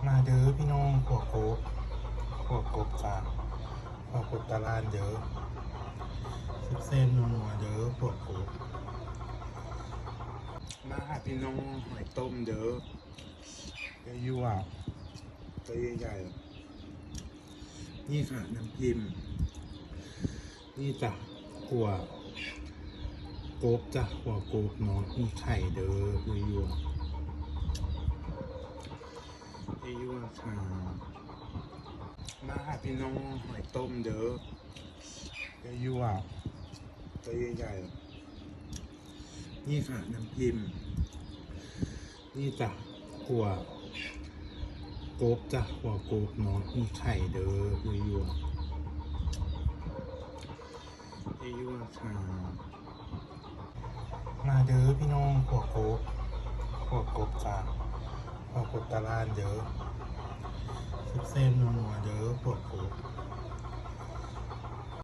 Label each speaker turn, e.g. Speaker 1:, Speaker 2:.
Speaker 1: มาเด้อพี่น้องพวกกบจ้าพวกกบตะลานเด้อเส้นนัวเด้อพวกกบมาหาพี่น้องหอยต้มเด้อยั่วๆตัวใหญ่ๆนี่ค่ะน้ำพิมพ์นี่จ้ะหัวกบจ้ะหัวกบเนาะมีไข่เด้อยั่วค่ะมาหาพี่น้องหอยต้มเด้อยั่วๆตัวใหญ่ๆนี่ค่ะน้ำพิมพ์นี่จ้ะหัวกบจ้ะหัวกบเนาะมีไข่เด้อยั่วค่ะมาเด้อพี่น้องหัวกบจ้ะหัวกบตะลานเด้อเส้นนัวเด้อพวกกบ